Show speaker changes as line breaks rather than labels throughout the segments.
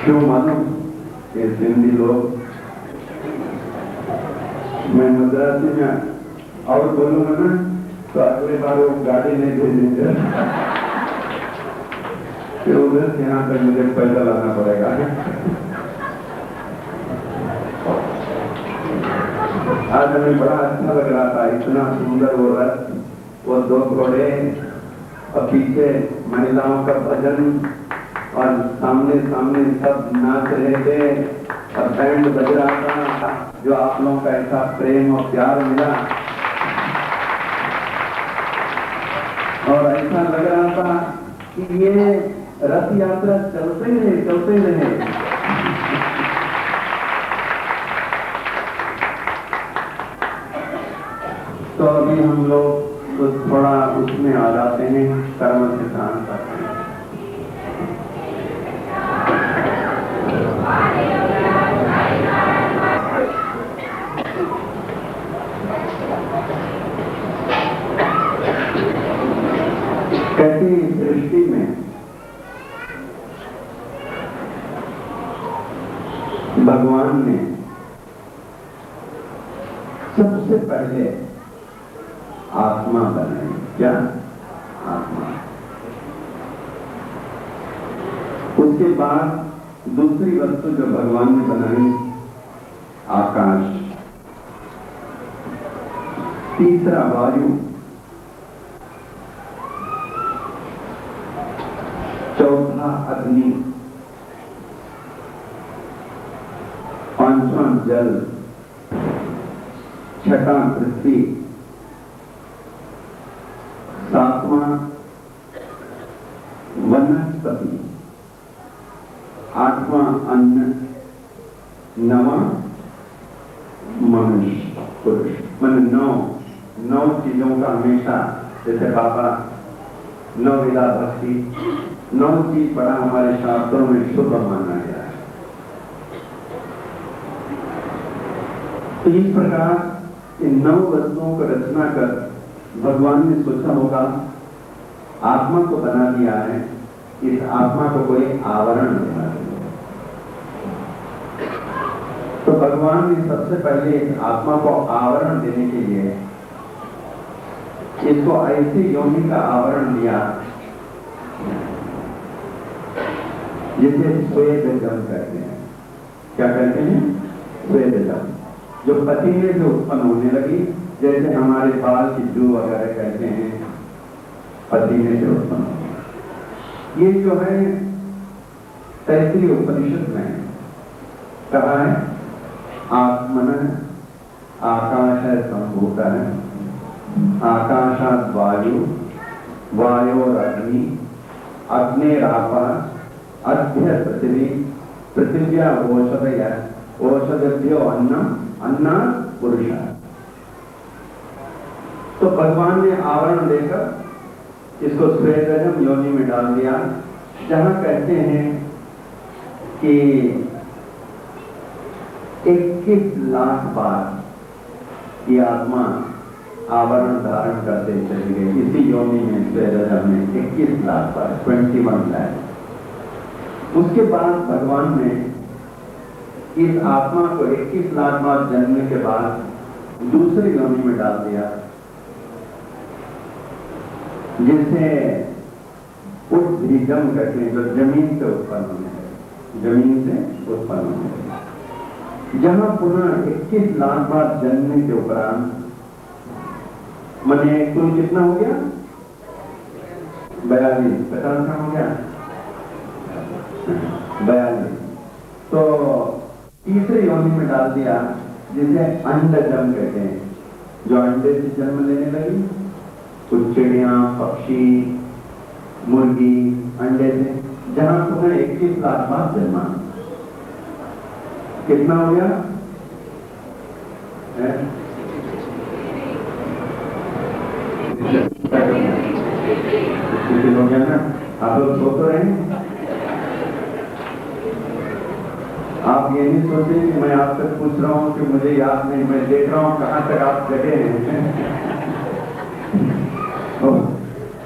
क्यों मालूम? ये सिंधी लोग, मैं मद्रासी में और बोलूंगा ना तो अगले बार वो गाड़ी नहीं भेजेंगे, फिर उधर से यहाँ तक मुझे पैदल आना पड़ेगा। आज हमें बड़ा अच्छा लग रहा था, इतना सुंदर वो रथ, वो 2 घोड़े और पीछे महिलाओं का भजन और सामने सामने सब नाच रहे थे और बैंड बज रहा था। जो आप लोगों का ऐसा प्रेम और प्यार मिला और ऐसा लग रहा था कि ये रथ यात्रा चलते रहे। तो अभी हम लोग तो थोड़ा उसमें आ जाते हैं, कर्म सिद्धांत करते हैं। कैसी सृष्टि में भगवान ने सबसे पहले आत्मा बनाई। क्या? आत्मा। उसके बाद दूसरी वस्तु जो भगवान ने बनाई, आकाश। तीसरा वायु। चौथा अग्नि। पांचवा जल। छठा पृथ्वी। सातवां वनस्पति। आठवां अन्न। नवा मनुष्य, पुरुष। मन 9 चीजों का हमेशा, जैसे बाबा 9 विधा भक्ति, 9 चीज बड़ा हमारे शास्त्रों में शुभ माना गया है। तो इस प्रकार इन 9 वस्तुओं को रचना कर भगवान ने सोचा होगा, आत्मा को बना दिया है, इस आत्मा को कोई आवरण देना है। तो भगवान ने सबसे पहले इस आत्मा को आवरण देने के लिए इसको ऐसी योनि का आवरण दिया जिसे श्वेत जम कहते हैं। क्या कहते हैं? श्वेत जम, जो पसीने से उत्पन्न होने लगी, जैसे हमारे बाल की जू वगैरह कहते हैं, पसीने से उत्पन्न होने। ये जो है तैतरीय उपनिषद में कहा है, आत्मन आकाश संभूता है, आकाशात् वायु, वायोरग्नि, अग्निरापः, अद्य पृथ्वी, पृथिव्या ओषधयः, ओषधभ्यो अन्नम्, अन्नात् पुरुषः। तो भगवान ने आवरण देकर इसको श्वेतजम योनि में डाल दिया, जहां कहते हैं कि 21 लाख बार ये आत्मा आवरण धारण करते चली गई इसी योनि में, श्वेतजम में 21 लाख बार, 21 लाख। उसके बाद भगवान ने इस आत्मा को 21 लाख बार जन्मने के बाद दूसरी योनि में डाल दिया, जिसे उद्भिजम कहते हैं, जो जमीन से उत्पन्न होने लगे, जमीन से उत्पन्न होने लगे। जहां पुनः 21 लाख बार जन्मने के उपरांत, मैंने कुल कितना हो गया? 42, 50 का हो गया 42। तो तीसरी योनि में डाल दिया, जिसे अंडजम कहते हैं, जो अंडे से जन्म लेने लगी। कुछ चिड़ियां, पक्षी, मुर्गी अंडे से, जहां पुनः 21 लाख बार जन्मा। कितना हो गया? हो गया ना? आप लोग सो तो रहे हैं? आप ये नहीं सोचे कि मैं आपसे पूछ रहा हूं कि मुझे याद नहीं, मैं देख रहा हूं कहां तक आप जगे हैं।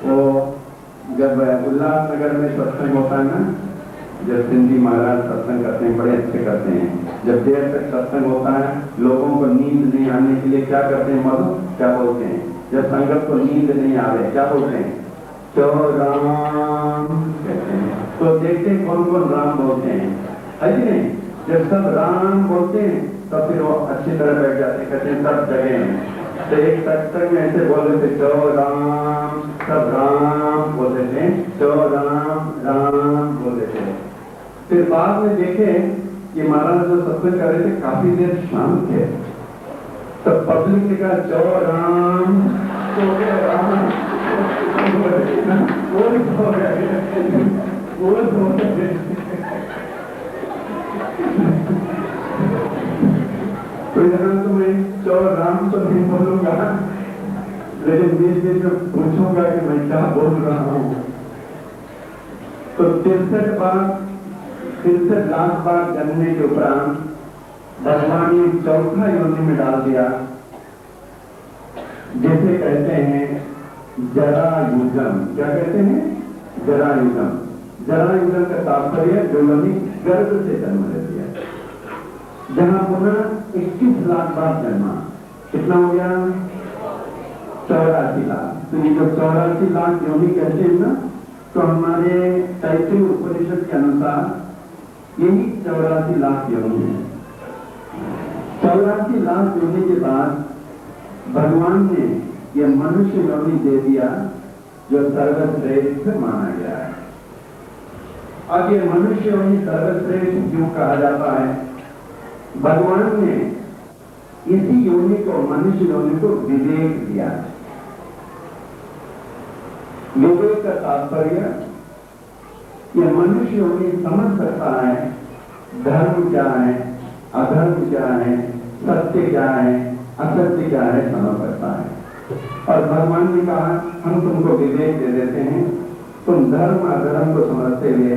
वो जब उल्लासनगर में सत्संग होता है ना, जब सिंधी महाराज सत्संग करते हैं, बड़े अच्छे करते हैं। जब देर तक सत्संग होता है, लोगों को नींद नहीं आने के लिए क्या करते हैं मधु, क्या बोलते हैं? जब संगत को नींद नहीं आवे क्या बोलते हैं? तो राम कहते हैं। तो देखते हैं कौन कौन राम बोलते हैं, है कि नहीं? जब सब राम बोलते हैं तब फिर वो अच्छी तरह बैठ जाते हैं, कहते हैं सब जगह हैं। तो एक सत्संग में ऐसे बोल रहे थे, तो राम, सब राम बोलते थे, तो राम राम बोलते थे। फिर बाद में देखे कि महाराज जो सत्संग कर रहे थे काफी देर शांत थे, तो पब्लिक ने कहा जो राम, तो राम तो यहाँ तो मैं चौ राम तो नहीं बोलूंगा, लेकिन बीच बीच में पूछूंगा कि मैं क्या बोल रहा हूँ। तो 63 लाख बार जन्मने के उपरांत भगवान ने चौथा योनि में डाल दिया, जैसे कहते हैं जरायुगम। क्या कहते हैं? जरायुगम। जरायुगम का तात्पर्य जो योनि गर्भ से जन्म लेती है, जहां पुनः 21 लाख बार जन्मा। कितना हो गया? 84 लाख। तो ये जो 84 लाख योनि कहते हैं ना, तो हमारे तैत्तिरीय उपनिषद के अनुसार यही 84 लाख योनि है। 84 लाख योनि के बाद भगवान ने यह मनुष्य योनि दे दिया, जो सर्वश्रेष्ठ माना गया है। अब ये मनुष्य योनि सर्वश्रेष्ठ क्यों कहा जाता है? भगवान ने इसी योनि को, मनुष्य योनि को विवेक दिया। विवेक का तात्पर्य यह मनुष्य योनि समझ सकता है धर्म क्या है, अधर्म क्या है, सत्य क्या है, असत्य क्या है, समझ सकता है। और भगवान ने कहा हम तुमको विवेक दे देते हैं, तुम धर्म अधर्म को समझते हुए,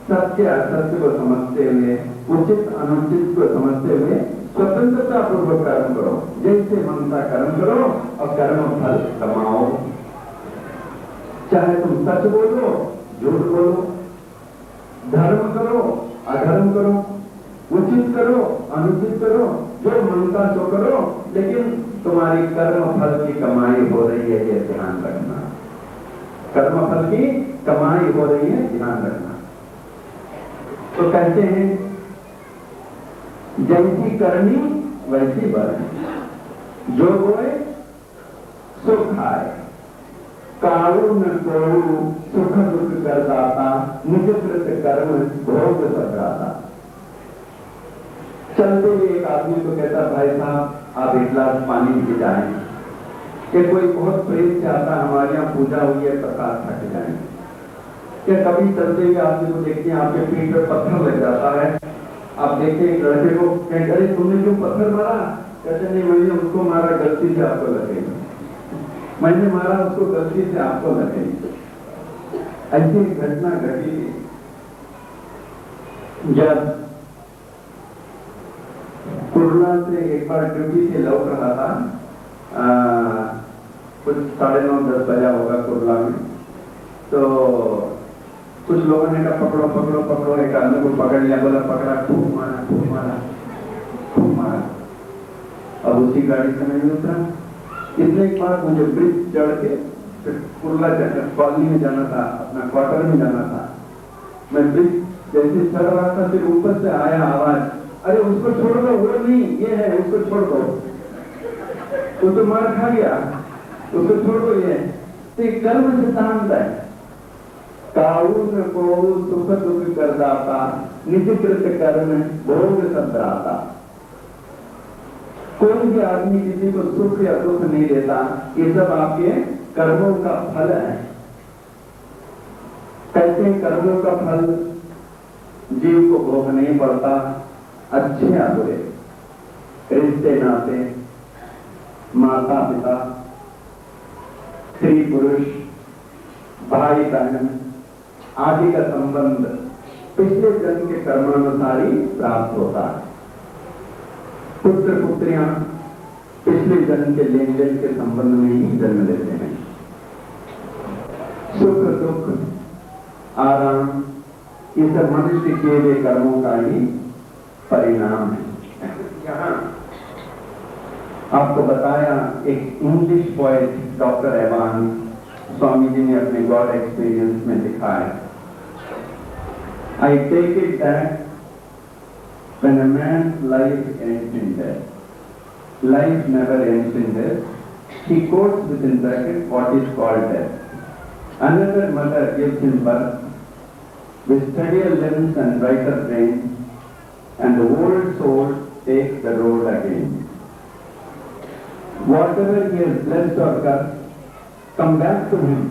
सत्य असत्य को समझते हुए, उचित अनुचित को समझते हुए स्वतंत्रता पूर्वक कर्म करो, जैसे मनसा कर्म करो और कर्म फल कमाओ। चाहे तुम सच बोलो, झूठ बोलो, धर्म करो, अधर्म करो, उचित करो, अनुचित करो, जो मनसा सो करो, लेकिन तुम्हारी कर्म फल की कमाई हो रही है, ये ध्यान रखना। कर्म फल की कमाई हो रही है, ध्यान रखना। तो कहते हैं जैसी करनी वैसी बरनी, जो बोए सो खाए, काऊ न कोऊ सुख दुख करदाता, निज कृत कर्म भोग सदाता। चलते हुए एक आदमी को कहता, भाई साहब आप एक गिलास पानी पी जाएं, कि कोई बहुत प्रेम से आता, हमारे यहाँ पूजा हुई है, प्रसाद थक जाए। क्या कभी चलते हुए आदमी को देखते हैं आपके पीठ पर पत्थर लग जाता है, आप देखते हैं लड़के को, कहते अरे तुमने क्यों पत्थर मारा? कहते नहीं मैंने उसको मारा, गलती से आपको लगे, मैंने मारा उसको, गलती से आपको लगे। ऐसी घटना घटी जब कुर्ला से एक बार ड्यूटी से लौट रहा था, कुछ 9:30-10 बजा होगा कुर्ला में। तो कुछ लोगों ने कहा पकड़ो पकड़ो पकड़ो, एक आदमी को पकड़ लिया, बोला पकड़ा, खूब मारा खूब मारा खूब मारा। अब उसी गाड़ी से नहीं उतरा। इसने एक बार मुझे ब्रिज चढ़ के कुर्ला कॉलोनी में जाना था, अपना क्वार्टर में जाना था। मैं ब्रिज जैसे चढ़ रहा था, फिर ऊपर से आया आवाज, अरे उसको छोड़ दो, वो नहीं ये है, उसको छोड़ दो, वो तो मार खा गया, उसको छोड़ दो। ये तो कर्म सिद्धांत है, काउन को सुख दुख करदाता, निज कृत कर्म भोग सदाता। कोई भी आदमी किसी को सुख या दुख नहीं देता, ये सब आपके कर्मों का फल है। कैसे कर्मों का फल जीव को भोग नहीं पड़ता, अच्छे या बुरे, रिश्ते नाते, माता पिता, स्त्री पुरुष, भाई बहन आदि का संबंध पिछले जन्म के कर्मानुसार ही प्राप्त होता है। पुत्र पुत्रियां पिछले जन्म के लेन देन के संबंध में ही जन्म लेते हैं। सुख दुख आराम, ये सब मनुष्य किए हुए कर्मों का ही परिणाम है। यहाँ आपको बताया एक English poet doctor Evan Swami ji ने अपने गॉड एक्सपीरियंस में लिखा है, I take it that when a man's life ends in death, life never ends in death. He quotes within bracket what is called death. Another mother gives him birth with steadier limbs and brighter brain, and the old soul takes the road again. Whatever he has blessed or cursed come back to him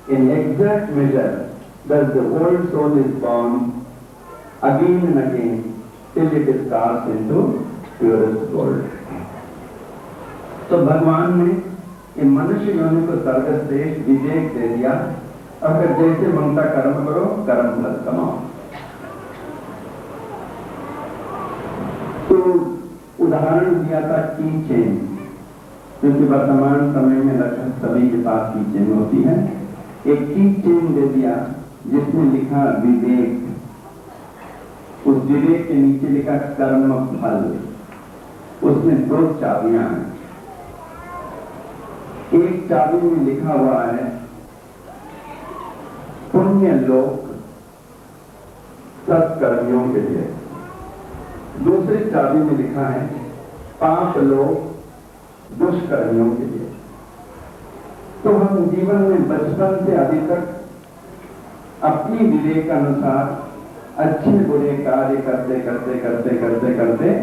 in exact measure. Thus the old soul is born again and again till it is cast into purest gold. तो भगवान ने ये मनुष्य योनि को सर्वश्रेष्ठ विवेक दे दिया, और फिर जैसे ममता कर्म करो, कर्म फल कमाओ। तो उदाहरण दिया था की चेन, क्योंकि वर्तमान समय में लगभग सभी के पास की चेन होती है। एक की चेन दे दिया जिसमें लिखा विवेक, उस विवेक के नीचे लिखा कर्म फल, उसमें 2 चाबियां हैं। एक चाबी में लिखा हुआ है पुण्य लोक सत्कर्मियों के लिए, दूसरी चाबी में लिखा है पाप लोक दुष्कर्मियों के लिए। तो हम जीवन में बचपन से अभी तक अपनी विवेक अनुसार अच्छे बुरे कार्य करते करते करते करते करते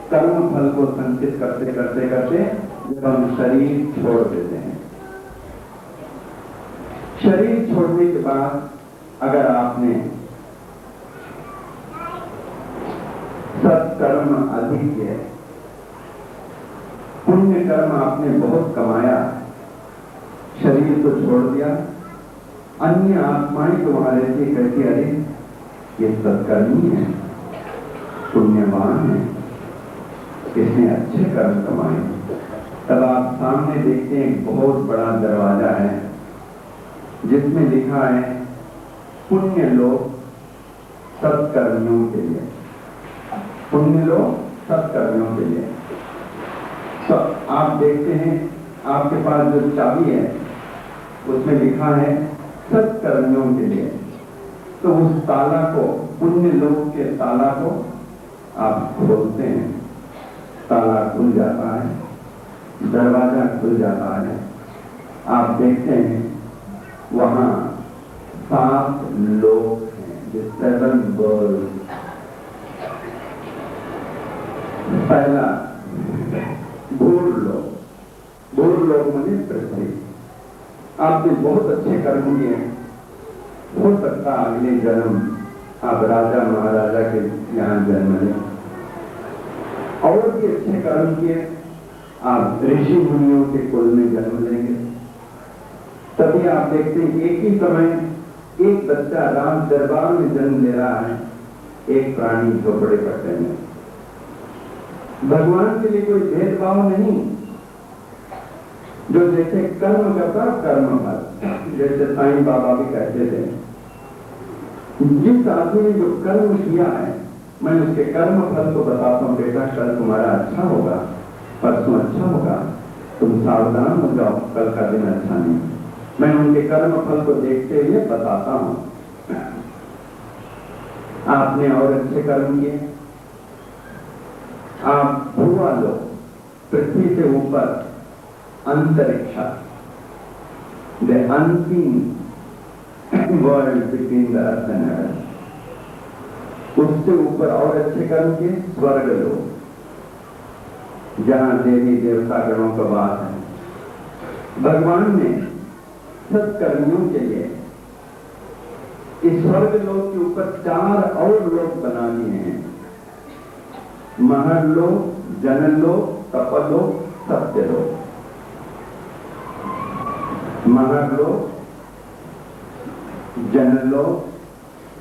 कर्म फल को संचित करते करते करते जब हम शरीर छोड़ देते हैं, शरीर छोड़ने के बाद अगर आपने सत्कर्म अधिक है, पुण्य कर्म आपने बहुत कमाया, शरीर को छोड़ दिया, अन्य आत्माएं तो वहां रहती कहती अरे ये सत्कर्मी है, पुण्यवान है, इसने अच्छे कर्म कमाए। तब आप सामने देखते हैं एक बहुत बड़ा दरवाजा है जिसमें लिखा है पुण्य लोक सत्कर्मियों के लिए, पुण्य लोक सत्कर्मियों के लिए। तो आप देखते हैं आपके पास जो चाबी है उसमें लिखा है सत्कर्मियों के लिए, तो उस ताला को, पुण्य लोक के ताला को आप खोलते हैं, ताला खुल जाता है, दरवाजा खुल जाता है। आप देखते हैं वहां 7 लोग हैं, 7 वर्ल्ड। पहला भूलोक, भूलोक माने पृथ्वी। आपने बहुत अच्छे कर्म किए, हो सकता अगले जन्म आप राजा महाराजा के यहाँ जन्म लें, और भी अच्छे कर्म किए आप ऋषि मुनियों के कुल में जन्म लेंगे। तभी आप देखते हैं एक ही समय एक बच्चा राम दरबार में जन्म ले रहा है, एक प्राणी झोपड़े पट्टे में। भगवान के लिए कोई भेदभाव नहीं, जो जैसे कर्म करता कर्म फल, जैसे साईं बाबा भी कहते थे जिस आदमी ने जो कर्म किया है मैं उसके कर्म फल को बताता हूं, बेटा कल तुम्हारा अच्छा होगा, परसों अच्छा होगा, तुम सावधान हो जाओ, कल का दिन अच्छा नहीं। मैं उनके कर्म फल को देखते हुए बताता हूं। आपने और अच्छे कर्म किए, आप भुआ लो, पृथ्वी से ऊपर अंतरिक्षा, the unseen world between the earth and heaven, उससे ऊपर और अच्छे कर्म के स्वर्ग लोग, जहां देवी देवता गणों का वास है। भगवान ने सत्कर्मियों के लिए इस स्वर्ग लोक के ऊपर 4 और लोक बना दिए हैं, महर्लोक, जनलोक, तपलोक, सत्यलोक। महर्लोक, जनलोक,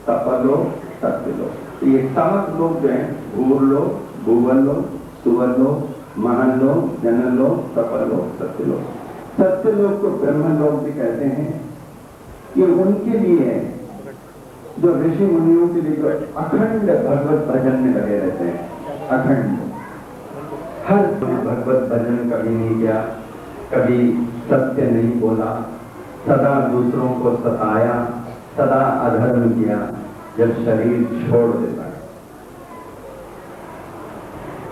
तपलोक, सत्यलोक, ये 7 लोग जो हैं, भूलोक, भूवलोक, सुवरलोक, महलोक, जनलोक, तपलोक, सत्यलोक। सत्यलोक को ब्रह्मलोक भी कहते हैं। ये उनके लिए है जो ऋषि मुनियों के लिए जो अखंड भगवत भजन में लगे रहते हैं, अखंड हर भगवत भजन कभी नहीं किया, कभी सत्य नहीं बोला, सदा दूसरों को सताया, सदा अधर्म किया। जब शरीर छोड़ देता है,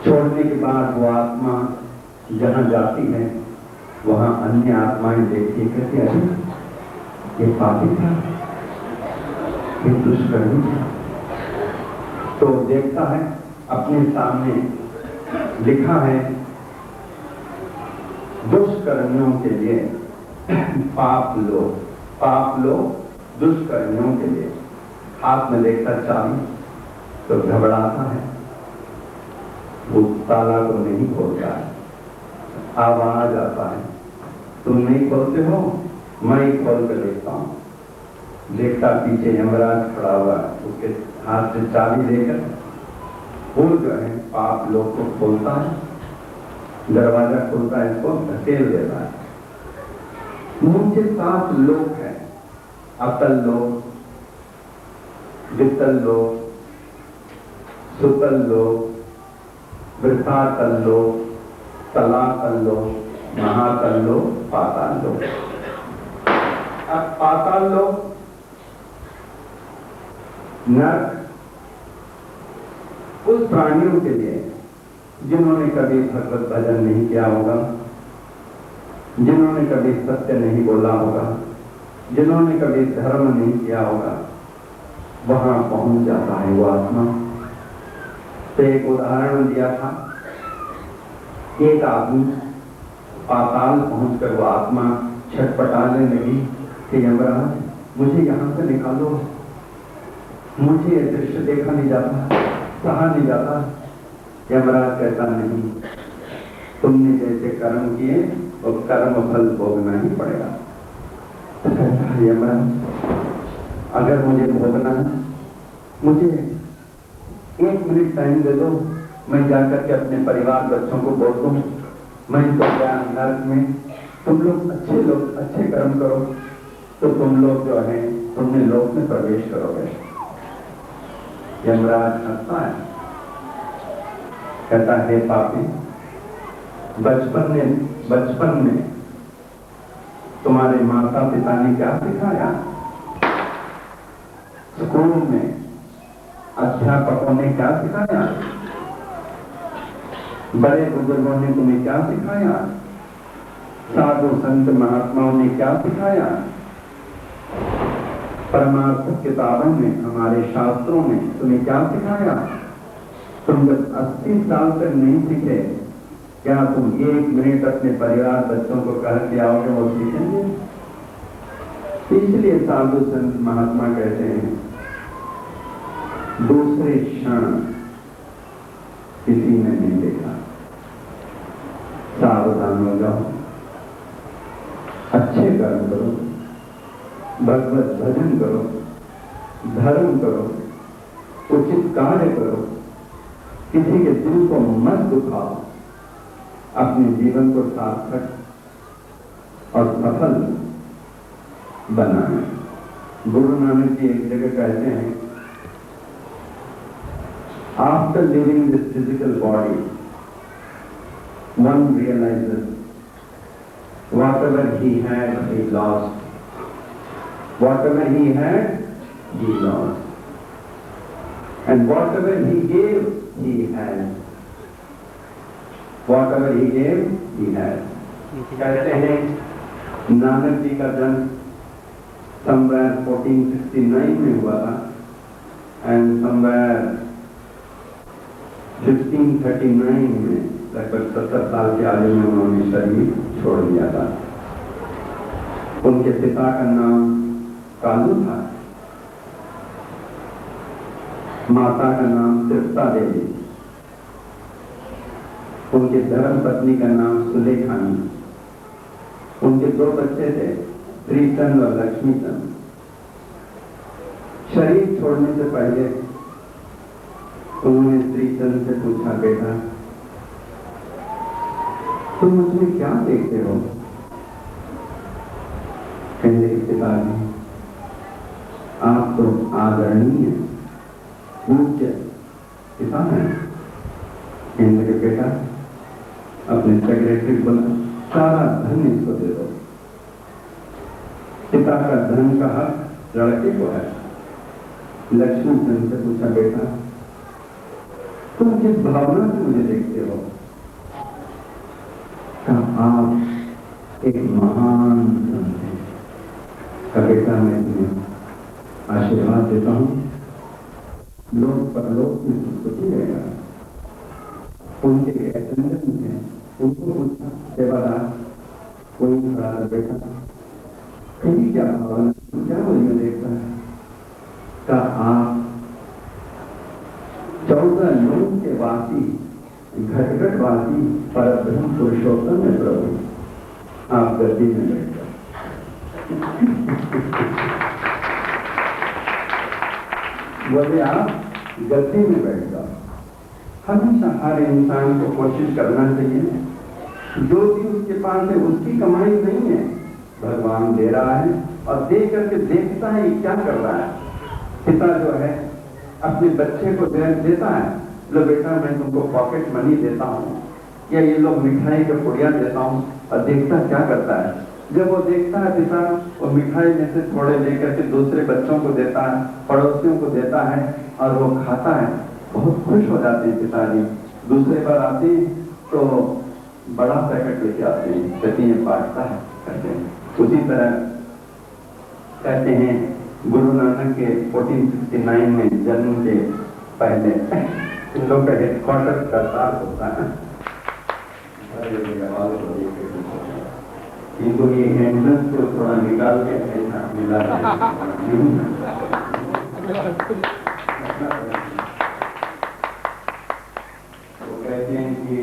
छोड़ने के बाद वो आत्मा जहां जाती है वहां अन्य आत्माएं देखती कहती अरे ये पापी था, ये दुष्कर्मी था। तो देखता है अपने सामने लिखा है दुष्कर्मियों के लिए पाप लो दुष्कर्मियों के लिए। हाथ में देखता चाबी तो घबराता है, वो ताला को नहीं खोलता है, आवाज आता है तुम नहीं खोलते हो, मैं ही खोल कर देखता हूं। देखता पीछे यमराज खड़ा हुआ, उसके हाथ से चाबी लेकर वो जो है पाप लोग को खोलता है, दरवाजा खोलता है, इसको धकेल देता है। नीचे 7 लोग हैं, अतल लोग, वित्तल लोग, सुतल लोग, वृथातल लोग, तलातल लोग, महातल लोग, पाताल लोग। अब पाताल लोग नरक उस प्राणियों के लिए जिन्होंने कभी भगवत भजन नहीं किया होगा, जिन्होंने कभी सत्य नहीं बोला होगा, जिन्होंने कभी धर्म नहीं किया होगा, वहां पहुंच जाता है वो आत्मा। तो एक उदाहरण दिया था, एक आदमी पाताल पहुंचकर वो आत्मा छटपटाने लगी कि यमराज मुझे यहां से निकालो, मुझे ये दृश्य देखा नहीं जाता, सहा नहीं जाता। यमराज कहता नहीं, तुमने जैसे कर्म किए वो कर्म फल भोगना ही पड़ेगा। तो कहता है यमराज अगर मुझे भोगना है, मुझे 1 मिनट टाइम दे दो, मैं जाकर के अपने परिवार बच्चों को बोल दूं, मैं तो गया नरक में, तुम लोग अच्छे कर्म करो तो तुम लोग जो है तुमने लोक में प्रवेश करोगे। यमराज हंसता है, कहता है पापी, बचपन में तुम्हारे माता पिता ने क्या सिखाया, स्कूल में अध्यापकों ने क्या सिखाया, बड़े बुजुर्गों ने तुम्हें क्या सिखाया, साधु संत महात्माओं ने क्या सिखाया, परमार्थ किताबों में हमारे शास्त्रों ने तुम्हें क्या सिखाया। तुम जब 80 साल तक नहीं सीखे, क्या तुम 1 मिनट अपने परिवार बच्चों को कह के आओगे वो सीखेंगे? इसलिए साधु संत महात्मा कहते हैं दूसरे क्षण किसी ने नहीं देखा, सावधान हो जाओ, अच्छे कर्म करो, भगवत भजन करो, धर्म करो, उचित कार्य करो, किसी के दिल को मत दुखाओ, अपने जीवन को सार्थक और सफल बनाए। गुरु नानक जी एक जगह कहते हैं, after living this physical body one realizes whatever he had he lost, whatever he had he lost, and whatever he gave he had, whatever he gave he had। कहते हैं नानक जी का जन्म somewhere 1469 में हुआ था and somewhere 1539 में लगभग 70 साल की आयु में उन्होंने शरीर छोड़ दिया था। उनके पिता का नाम कालू था, माता का नाम तृप्ता देवी, उनके धर्म पत्नी का नाम सुलेखानी, उनके 2 बच्चे थे, श्रीचंद और लक्ष्मीचंद। शरीर छोड़ने से पहले उन्होंने श्रीचंद से पूछा, बेटा तुम मुझमें क्या देखते हो? कहने पिताजी आप तो आदरणीय पूज्य पिता हैं। इंद्र बेटा अपने सेक्रेटरी बोला सारा धन इसको दे दो। पिता का धन का हक लड़के को है। लक्ष्मण चंद्र से पूछा बेटा तुम किस भावना से मुझे देखते हो? आप एक महान संत हैं। का बेटा मैं तुम्हें आशीर्वाद देता हूं, लोग परलोक में सुखी रहेगा। उनके अटेंडेंट में उनको पूछा सेवादार कोई खड़ा था बेटा कहीं क्या भावना क्या मुझे देखता है? का आप 14 लोगों के वासी घटघट वासी परब्रह्म पुरुषोत्तम है प्रभु, आप गद्दी में बैठ जाओ। बोले आप गद्दी में बैठ जाओ। हमेशा हर इंसान को कोशिश करना चाहिए जो भी उसके पास है उसकी कमाई नहीं है, भगवान दे रहा है और दे करके देखता है क्या कर रहा है। पिता जो है अपने बच्चे को देता है, लो बेटा मैं तुमको पॉकेट मनी देता हूँ या ये लोग मिठाई का पुड़िया देता हूँ, और देखता क्या करता है। जब वो देखता है पिता वो मिठाई में से थोड़े लेकर के दूसरे बच्चों को देता है, पड़ोसियों को देता है और वो खाता है, बहुत खुश हो जाते हैं पिताजी। दूसरे बार आते हैं तो बड़ा पैकेट लेके आते हैं, कहते हैं बांटता है करते हैं। उसी तरह कहते हैं गुरु नानक के 1469 में जन्म के पहले इन लोग का हेडक्वार्टर करतार होता है, इनको ये एंट्रेंस को थोड़ा निकाल के ऐसा मिला कहते हैं कि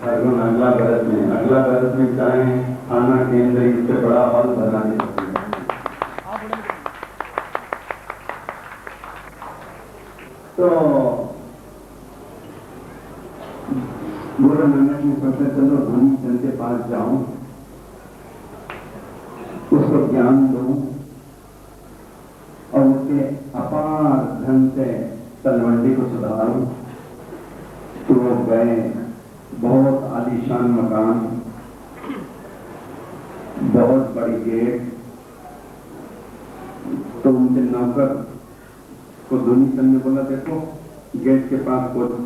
अर्जुन अगला बरस में चाहे थाना केंद्र इससे बड़ा हॉल बना दे सकते हैं। तो गुरु नानक ने सोचा चलो धनी चंद के पास जाऊं, उसको ज्ञान दूं और उसके अपार धन से तलवंडी को सुधारूं। तो वो गए, बहुत आलीशान मकान, बहुत बड़ी गेट। तो उनके नौकर को धोनी चंद ने बोला देखो गेट के पास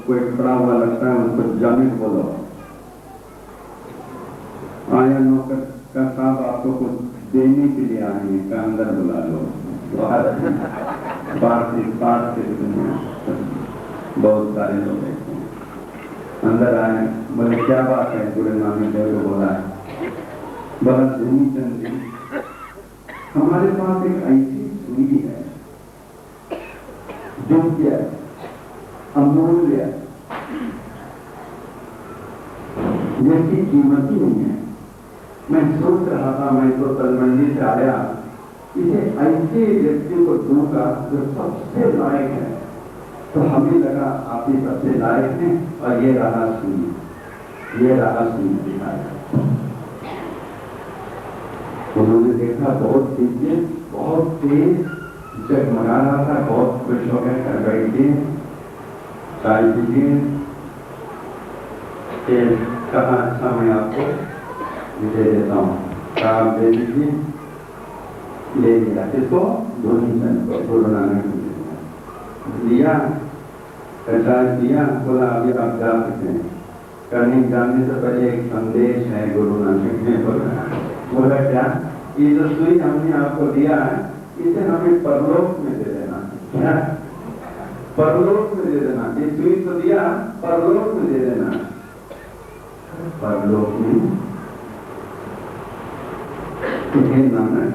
कोई खड़ा हुआ लगता है, उनको जाने को बोलो। आया नौकर का साहब आपको कुछ देने के लिए आए हैं, का अंदर बुला लो। बाहर से बहुत सारे लोग देखते हैं, अंदर आए, बोले क्या बात है? गुरु नानक देव को बोला है, बोला धोनी चंद जी हमारे पास एक ऐसी सुई है जो क्या अमूल्य जिसकी कीमत ही नहीं है। मैं सोच रहा था, मैं तो तलवंडी से आया, इसे ऐसे व्यक्ति को दूंगा जो सबसे लायक है। तो हमें लगा आप ही सबसे लायक हैं और ये रहा सुई, ये रहा सुई दिखाया। उन्होंने देखा बहुत तेज, बहुत तेज जगमगा रहा था, बहुत खुश हो गए, कर बैठिए चाय पीजिए। कहा अच्छा मैं आपको दे देता हूँ, आप दे दीजिए। ले लिया इसको, धोनी चंद को गुरु नानक लिया, चाय दिया, बोला अभी आप जा सकते हैं। करने जाने से पहले एक संदेश है गुरु नानक ने बोला क्या? ये जो सुई हमने आपको दिया है इसे हमें परलोक में दे देना। क्या? परलोक में दे देना। ये सुई तो दिया, परलोक में दे देना। परलोक में नानक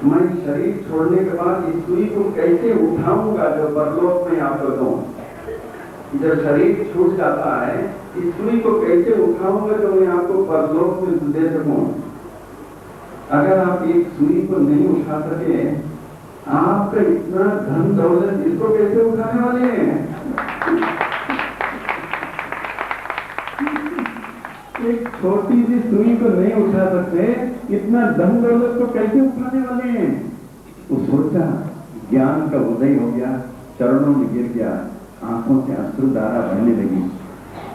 मैं शरीर छोड़ने के बाद इस सुई को कैसे उठाऊंगा जो परलोक में आपको दूं? जब शरीर छूट जाता है इस सुई को कैसे उठाऊंगा जो मैं आपको परलोक में दे सकूं? अगर आप एक सुई को नहीं उठा सके, आपका इतना धन दौलत इसको कैसे उठाने वाले हैं? एक छोटी सी सुई को नहीं उठा सकते, इतना धन दौलत को कैसे उठाने वाले हैं? वो सोचा, ज्ञान का उदय हो गया, चरणों में गिर गया, आंखों से अश्रुधारा बहने लगी।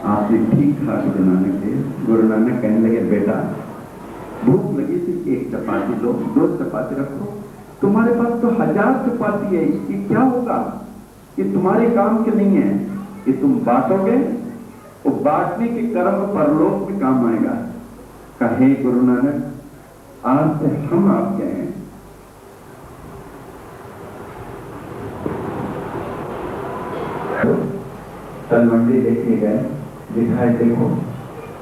आपने ठीक कहा गुरु नानक देव। गुरु नानक कहने लगे, बेटा भूख लगी थी, एक चपाती दो, 2 चपाती रखो, तुम्हारे पास तो 1000 चपाती है, इसकी क्या होगा? ये तुम्हारे काम के नहीं है, ये तुम बांटोगे, वो बांटने के कर्म परलोक में काम आएगा। कहे गुरु नानक, आज से हम आपके हैं। तलवंडी लेके गए, दिखाए देखो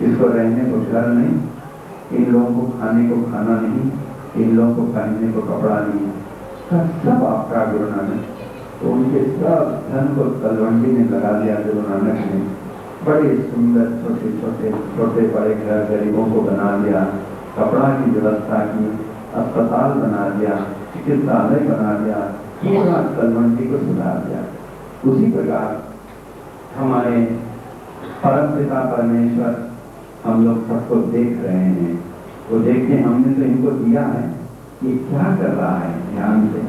इसको रहने को घर नहीं, इन लोगों को खाने को खाना नहीं, इन लोगों को पहनने को कपड़ा नहीं, सब आपका गुरु नानक। तो उनके सब धन को तलवंडी में लगा दिया गुरु नानक ने। बड़े सुंदर छोटे बड़े घर गरीबों को बना दिया, कपड़ा की व्यवस्था की, अस्पताल बना दिया, चिकित्सालय बना दिया, पूरा तलवंडी को सुधार दिया। उसी प्रकार हमारे परम पिता परमेश्वर हम लोग सबको देख रहे हैं। तो देखिए, हमने तो इनको दिया है, ये क्या कर रहा है ध्यान से।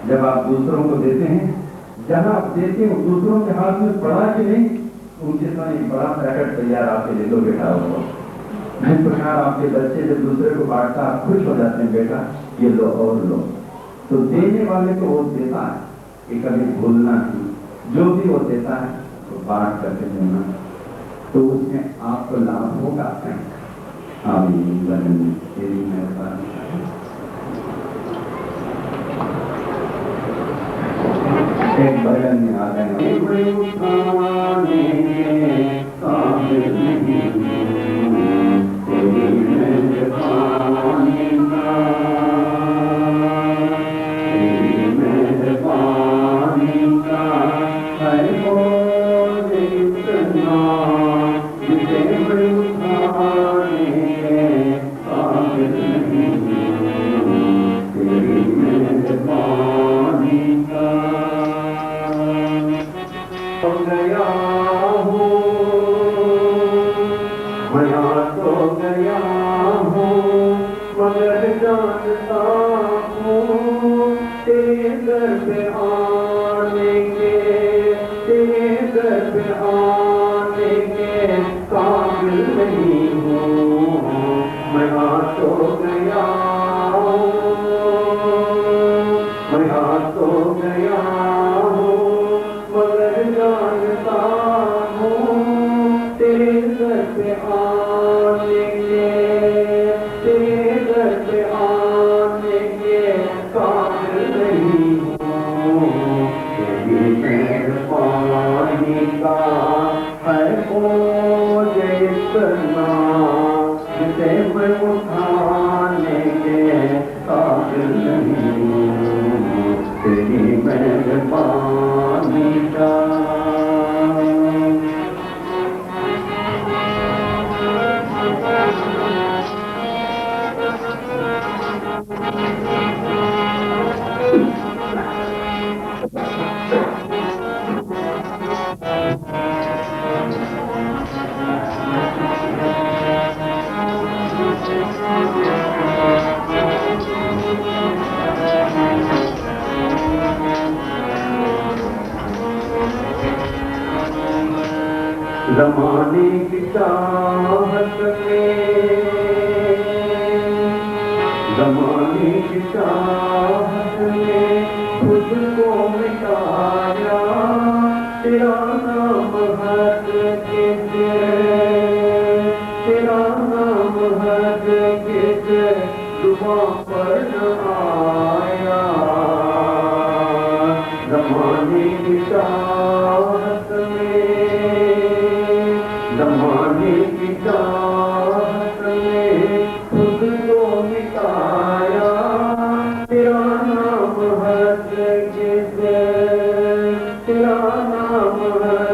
जब आप दूसरों को देते हैं, जहां आप देते हो दूसरों के हाथ में पड़ा कि नहीं, उनके साथ एक बड़ा पैकेट तैयार आपके ले लो बेटा। हो इस प्रकार आपके बच्चे जब दूसरे को बांटता, आप खुश हो जाते हैं, बेटा ये लो और लो। तो देने वाले को वो देता है, ये कभी भूलना नहीं, जो भी वो देता है तो बांट करके देना, तो उसमें आपको लाभ होगा। आमीन, तेरी मेहरबानी। एक भजन में आ गए,
ज़माने की चाहत में, ज़माने की चाहत में खुद को मिटाया, तेरा नाम हर किस, तेरा नाम हर किस जुबां पर न आया। ज़माने की चाहत में, ज़माने की चाहत में खुद को मिटाया, तेरा नाम हर किस, तेरा नाम हर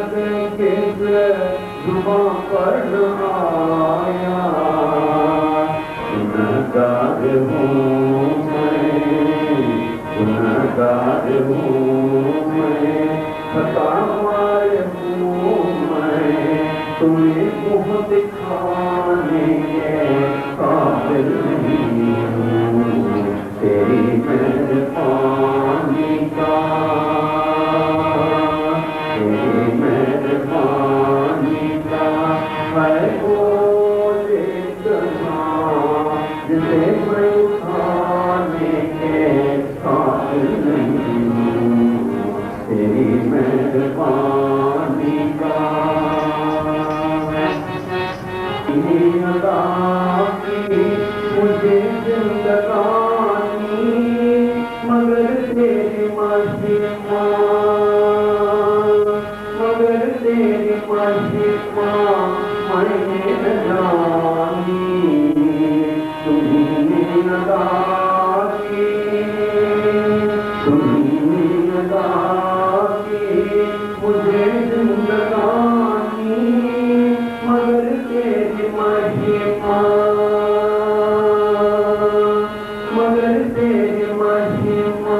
किस जुबां पर न आया। गुनहगार हूँ मैं, गुनहगार हूँ मैं, खतावार हूँ मैं, तुम्हें मुँह दिखाने के काबिल नहीं हूँ, तेरी मेहरबानी
महिमा मगर तेरी महिमा मैंने न जानी तुमने अदा की मुझे जिंदगानी मगर तेरी महिमा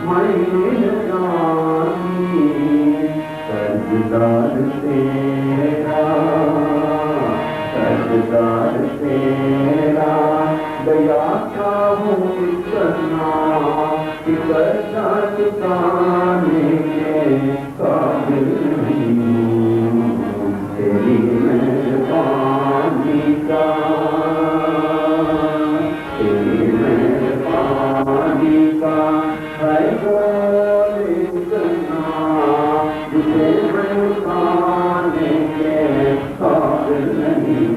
मैंने न जानी कर्जदार तेरा दया का हूँ इतना कि कर्जा चुकाने के काबिल नहीं तेरी मेहरबानी का है बोल इतना जिसे मैं उठाने के काबिल नहीं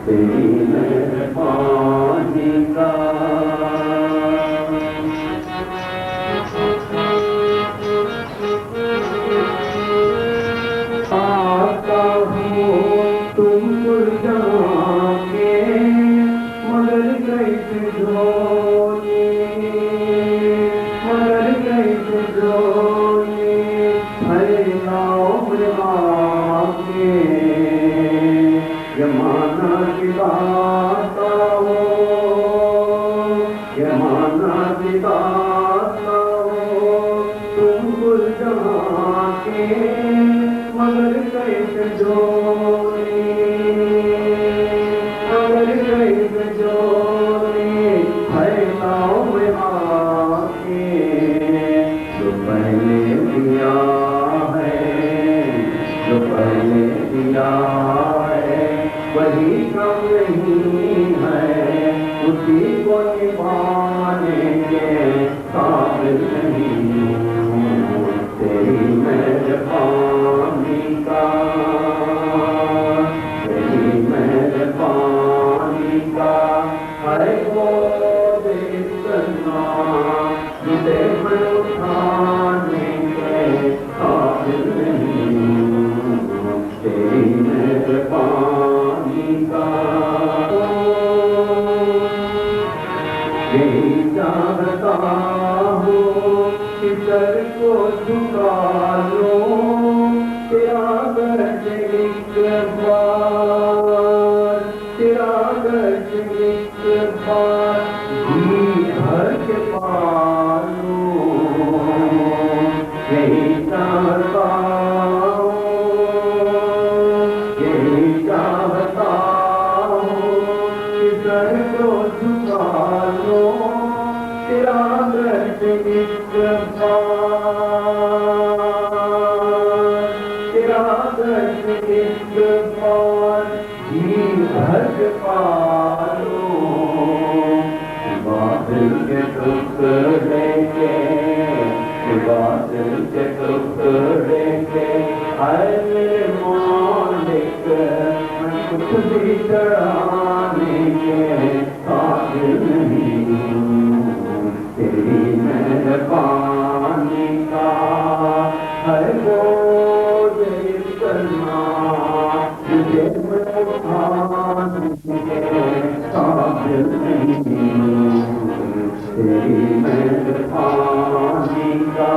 तेरी मेहरबानी का आता हूँ तुम जाके मगर कैसे ढोने यमाना दिलाता हो तुम गुल जाके मगर कैसे जोड़े फैलाओ में आके जो पहले दिया है वही कम नहीं है उसी को निभाने के काबिल नहीं तेरी मेहरबानी का है वो इतना जिसे मैं उठाने के काबिल नहीं तेरी मेहरबानी का यही चाहता हूँ कि सर को झुका लो तेरा गर्ज एक बार जी भर के पालो यही चाहता हूँ कि सर को झुका लो तेरा गर्ज एक बार जी भर के पालो बादल के टुकड़े के आए मेरे मालिक मैं कुछ भी चढ़ाने के काबिल नहीं तेरी मेहरबानी का है बोझ इतना तुझे मैं उठाने के काबिल नहीं तेरी मेहरबानी का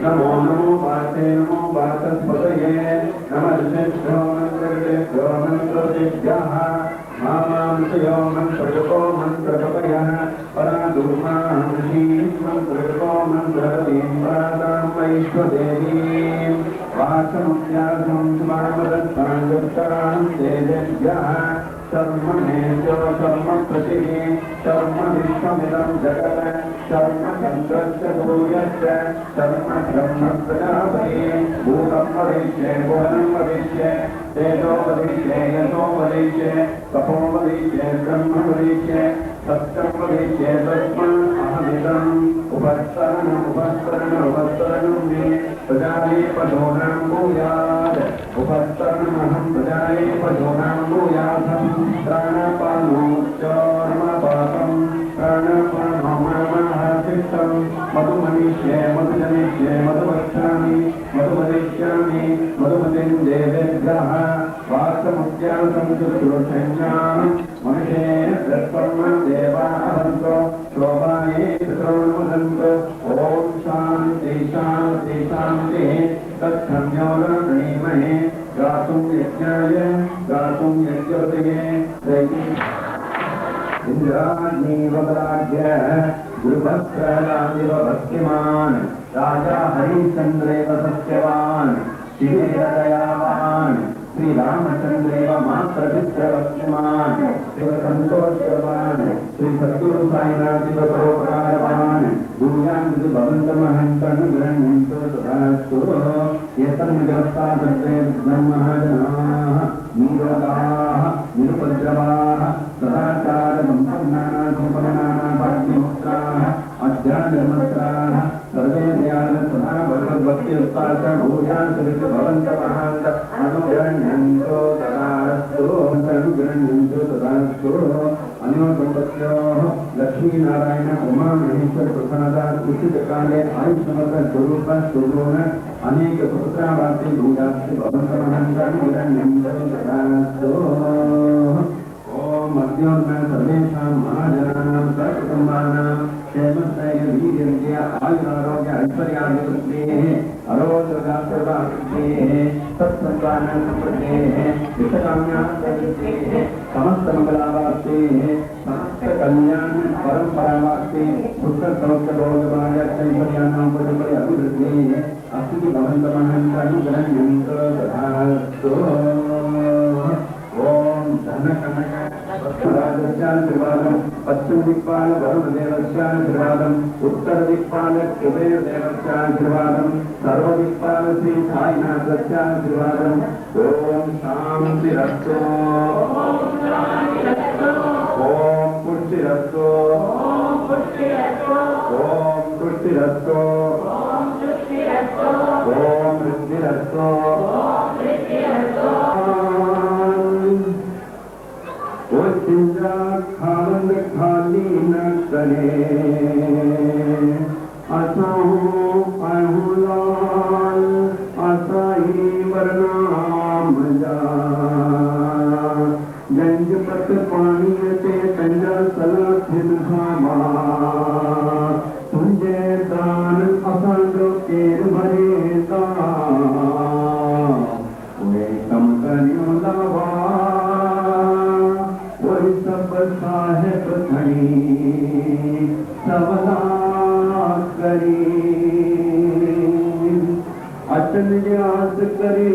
नमो नमो वासे नमो वाचस्पतये नमस्तेभ्यो मंत्रेभ्यो मंत्रदेभ्यः मामांसयो मंत्रजपो मंत्रजपयः पराधूमांसी मंत्रजपो मंत्रपदीं परादां वैश्वदेवीं वाचमुद्यासं स्वामदत्तां देवेभ्यः सर्वमेजो सर्वप्रतिः सर्वविश्वमिदं जगत् सर्वचन्द्रस्य सूर्यस्य सर्वब्रह्मप्रजापति भूतं वदिष्ये भुवनं वदिष्ये तेजो वदिष्ये यशो वदिष्ये तपो वदिष्ये ब्रह्म वदिष्ये सत्यं वदिष्ये तस्मात् अहमिदम् उपस्तरणं मे प्रजाये पशूनां भूयात् उपस्तरणमहं प्रजाये पशूनां भूयाथं प्राणपानो चर्मपातं प्राणपानो मामहासिष्टं मधुमनिष्ये मधुजनिष्ये मधुवक्ष्यामि मधुमदिष्यामि मधुमतिं देवेभ्यः वासमुद्यासं चतुर्षण्यां मनुषे दत्तम् देवाहन्तो शोभाये पितॄन्वदन्तो ॐ शान्ति शान्ति शान्तिः तत्संयो न प्रणीमहे गातुं यज्ञाय गातुं यज्ञोदये इन्द्राग्निवराज्य गुरुभक्तरादिव भक्तिमान् राजा हरिश्चन्द्रेव सत्यवान् शिवेर दयावान् श्रीरामचन्द्रेव मात्रभित्रवक्ष्यमान् शिवसन्तोषवान् श्री सद्गुरु साईनाथिव परोपकारवान् भूयान्तु भवन्तमहन्तनुगृह्णन्तु तथास्तु एतन्निजस्ता तत्ते ब्रह्मजनाः नीरोगाः निरुपद्रवाः सदाचारसम्पन्नाः सम्पन्नाः भाग्यमुक्ताः अध्यात्ममुक्ताः सर्वे दयालु सदा भगवद्भक्ताः लक्ष्मी नारायण उमा महेश्वर प्रसादात उचित काले आयुष्मत स्वरूप शुभोन अनेक पुत्रावासी भूयास्ति भवन्तमहन्तनुग्रह्णन्तु ओम मध्योन्नय सर्वेषां महाजनानां सकुटुम्बानां क्षेमस्थैर्यवीर्यस्य आयुरारोग्य ऐश्वर्याभिवृद्धेः अरोगगात्रवासिद्धेः सत्सन्तानसमृद्धेः विषकाम्यार्थसिद्धेः समस्तमङ्गलावाप्तेः समस्तकल्याण परम्परावाप्ते पुत्रसौख्यभोगभाग्यैश्वर्याणां परिपरि अभिवृद्धेः अस्ति भवन्तमहन्तनुग्रह्णन्तु तथास्तु ओम धनकनक पश्चिम दिक्पाल वरुण देवस्याशीर्वादम उत्तर दिक्पाल कुबेर देवस्याशीर्वादम सर्व दिक्पाल श्री साईनाथस्याशीर्वादम ओम शांतिरस्तु ओम पुष्टिरस्तु ओम पुष्टिरस्तु ओम वृद्धिरस्तु खावंद खाली न करे असाहू लाल असाही वरनाम जा गंजपत पानी ते कंजा सला थिन खामा तुझे दान असांजो केर भरे दा वे कम करियो लावा साहेब धनी सवला करी अचन याद करे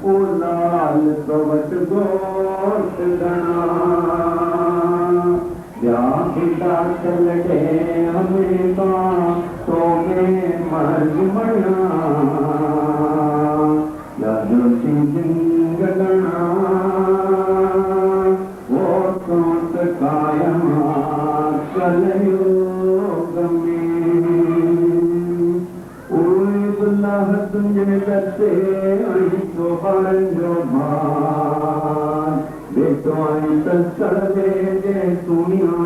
ओ लाल तवट गोट गणा व्यापिता चल गए हमें तो में मर्ज मना करते तो भान बेटो आई तस्कर दे दुनिया